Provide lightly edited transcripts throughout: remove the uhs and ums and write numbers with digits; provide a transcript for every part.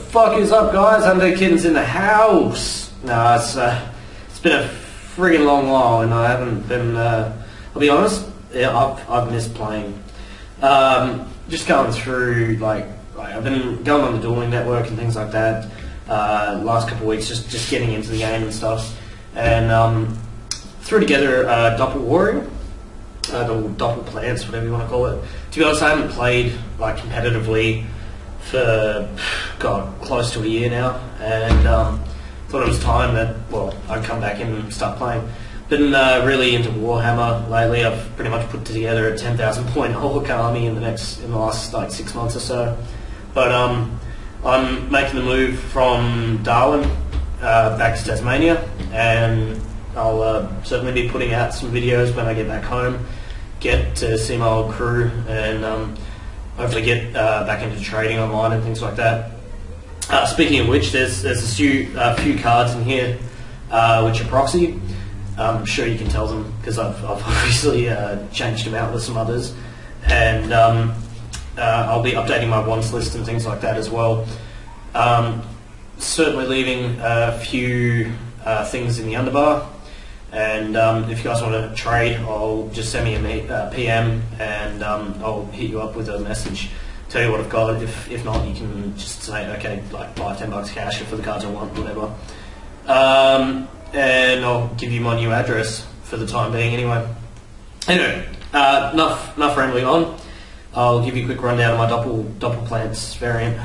fuck is up, guys? Under Kittens in the house. No, it's been a friggin' long while, and I haven't been. I'll be honest. Yeah, I've missed playing. Just going through like I've been going on the dueling network and things like that. Last couple of weeks, just getting into the game and stuff, and threw together Doppel Warrior, the Doppel Plants, whatever you want to call it. To be honest, I haven't played like competitively for close to a year now, and thought it was time that I'd come back in and start playing. Been really into Warhammer lately. I've pretty much put together a 10,000 point Orc army in the last like 6 months or so. But I'm making the move from Darwin back to Tasmania, and I'll certainly be putting out some videos when I get back home, get to see my old crew, and hopefully get back into trading online and things like that. Speaking of which, there's a few cards in here which are proxy. I'm sure you can tell them because I've obviously changed them out with some others, and I'll be updating my wants list and things like that as well. Certainly leaving a few things in the underbar, and if you guys want to trade, I'll just send me a PM, and I'll hit you up with a message, tell you what I've got. If not, you can just say, okay, like $5-10 cash for the cards I want, whatever. And I'll give you my new address for the time being anyway. Anyway, enough rambling on. I'll give you a quick rundown of my Doppel Plants variant.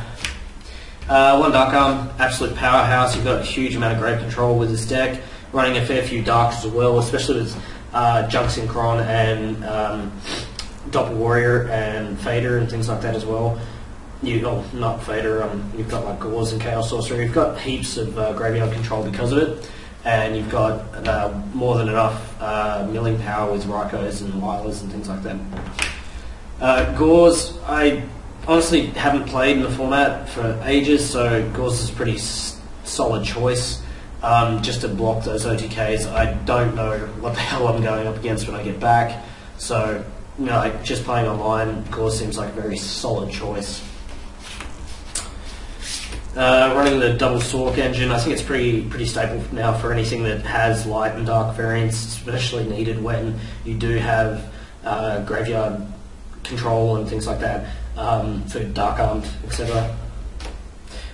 One Dark Arm, absolute powerhouse. You've got a huge amount of great control with this deck. Running a fair few Darks as well, especially with Junk Synchron and Doppel Warrior and Fader and things like that as well. Not Fader, you've got like Gauze and Chaos Sorcerer. You've got heaps of graveyard control because of it. And you've got more than enough milling power with Rykos and Lilas and things like that. Gauze, I honestly haven't played in the format for ages, so Gauze is a pretty solid choice just to block those OTKs. I don't know what the hell I'm going up against when I get back, so just playing online, Gauze seems like a very solid choice. Running the double Sork engine, I think it's pretty staple now for anything that has light and dark variants, especially needed when you do have graveyard control and things like that for Dark Armed, etc.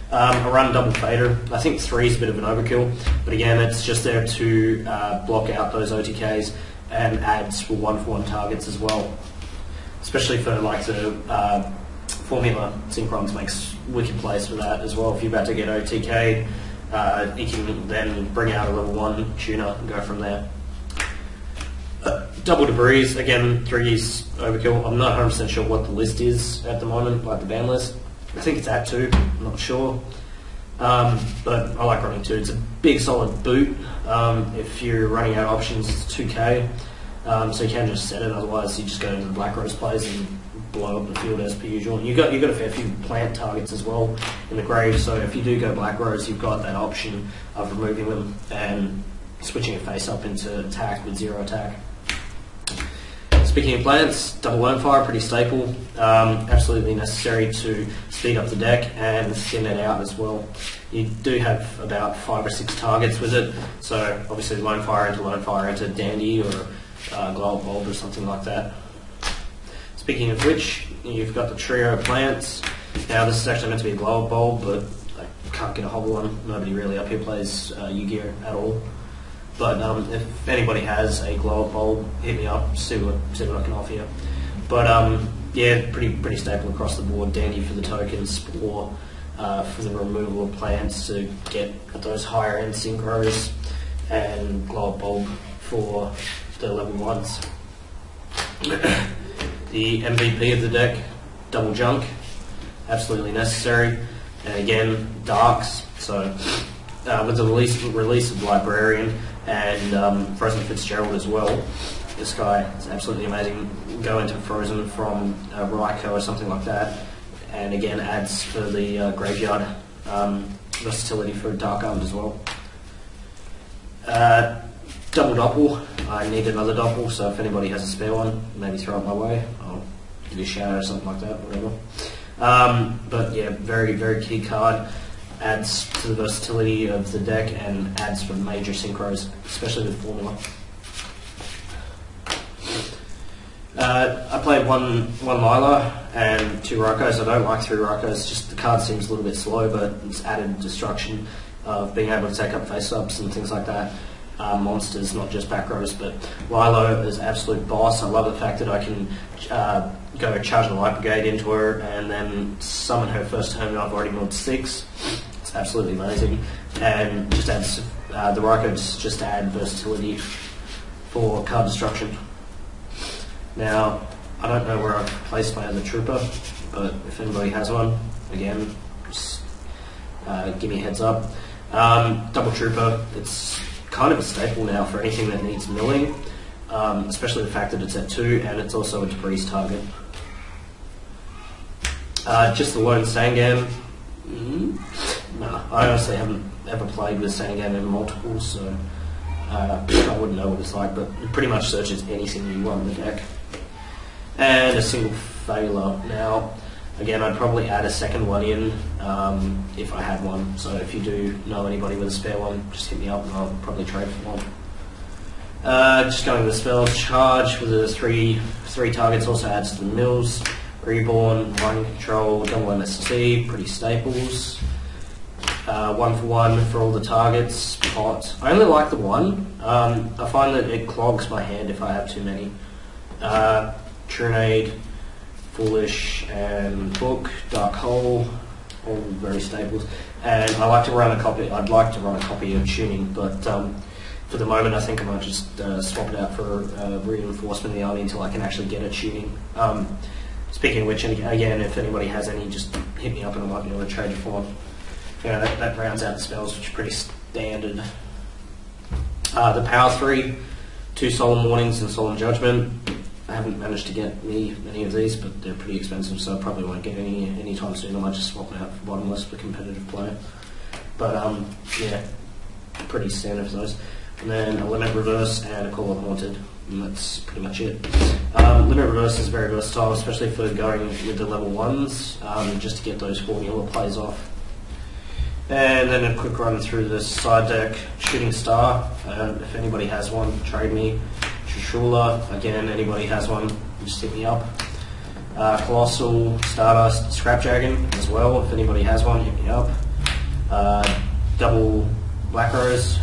I run double Fader. I think 3 is a bit of an overkill, but again, it's just there to block out those OTKs and adds for 1-for-1 targets as well, especially for like the Formula Synchron makes wicked plays for that as well. If you're about to get OTK, you can then bring out a level 1 tuner and go from there. Double Debris, again, 3 is overkill. I'm not 100% sure what the list is at the moment, like the ban list. I think it's at 2, I'm not sure. But I like running 2. It's a big solid boot. If you're running out of options, it's 2k. So you can just set it, otherwise you just go into the Black Rose plays and blow up the field as per usual. And you've got a fair few plant targets as well in the grave, so if you do go Black Rose, you've got that option of removing them and switching a face up into attack with 0 attack. Speaking of plants, double Wormfire, pretty staple. Absolutely necessary to speed up the deck and thin it out as well. You do have about 5 or 6 targets with it, so obviously Wormfire into Dandy or Glow Bulb or something like that. Speaking of which, you've got the trio of plants. Now this is actually meant to be a Glow Bulb, but I can't get a hold of one. Nobody really up here plays Yu-Gi-Oh at all. But if anybody has a Glow Bulb, hit me up, see what I can offer you. But yeah, pretty staple across the board. Dandy for the tokens, Spore for the removal of plants to get those higher end synchros, and Glow Bulb for the level 1s. The MVP of the deck, double Junk, absolutely necessary, and again Darks. So with the release of Librarian and Frozen Fitzgerald as well, this guy is absolutely amazing. Go into Frozen from Ryko or something like that, and again adds for the graveyard versatility for Dark Armed as well. Double Doppel. I need another Doppel, so if anybody has a spare one, maybe throw it my way. I'll give you a shout out or something like that, whatever. But yeah, very key card. adds to the versatility of the deck and adds for major synchros, especially with Formula. I played one Lila and 2 Rokos. I don't like 3 Rokos, just the card seems a little bit slow, but it's added destruction of being able to take up face-ups and things like that. Monsters, not just back rows, but Lilo is absolute boss. I love the fact that I can go charge the Light Brigade into her and then summon her first turn and I've already milled 6. It's absolutely amazing. And just adds, the Rokos just add versatility for card destruction. Now, I don't know where I've placed my other trooper, but if anybody has one, again, just give me a heads up. Double trooper, it's kind of a staple now for anything that needs milling, especially the fact that it's at 2 and it's also a debris target. Just the lone Sangam. No, I honestly haven't ever played with Sangam in multiples, so I wouldn't know what it's like, but it pretty much searches anything you want in the deck. And a single Phaler. Now, again, I'd probably add a second one in if I had one, so if you do know anybody with a spare one, just hit me up and I'll probably trade for one. Just going with the spells, charge with the three targets also adds to the mills. Reborn, Mind Control, double MSC, pretty staples. 1 for 1 for all the targets. Pot. I only like the 1. I find that it clogs my hand if I have too many. Trinade, Foolish, and Book, Dark Hole, all very staples. And I like to run a copy. I'd like to run a copy of Tuning, but for the moment, I think I might just swap it out for reinforcement of the army until I can actually get a Tuning. Speaking of which, again, if anybody has any, just hit me up and I might be able to trade you for one. Yeah, that rounds out the spells, which are pretty standard. The Power 3, 2 Solemn Warnings and Solemn Judgment. I haven't managed to get many of these, but they're pretty expensive, so I probably won't get any time soon. I might just swap them out for bottomless for competitive play. But yeah, pretty standard for those. And then a Limit Reverse and a Call of Haunted, and that's pretty much it. Limit Reverse is very versatile, especially for going with the level 1s, just to get those formula plays off. And then a quick run through the side deck. Shooting Star, if anybody has one, trade me. Trishula, again, anybody has one, just hit me up. Colossal, Stardust, Scrap Dragon as well, if anybody has one, hit me up. Double Black Rose,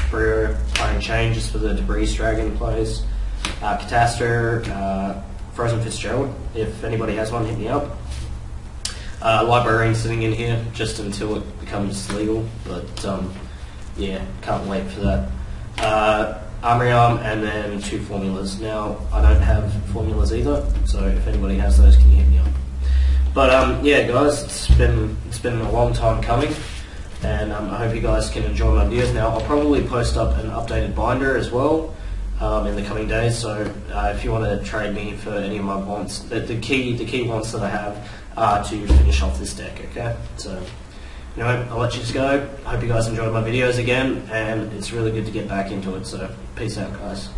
Brio, Iron Chain, just for the Debris Dragon plays. Catastor, Frozen Fitzgerald, if anybody has one, hit me up. Librarian sitting in here just until it becomes legal, but yeah, can't wait for that. Armory Arm and then 2 formulas. Now, I don't have formulas either, so if anybody has those, can you hit me up? But yeah, guys, it's been a long time coming, and I hope you guys can enjoy my videos. Now, I'll probably post up an updated binder as well in the coming days. So if you want to trade me for any of my wants, the key wants that I have are to finish off this deck. Okay, so. Anyway, I'll let you go. I hope you guys enjoyed my videos again, and it's really good to get back into it, so peace out, guys.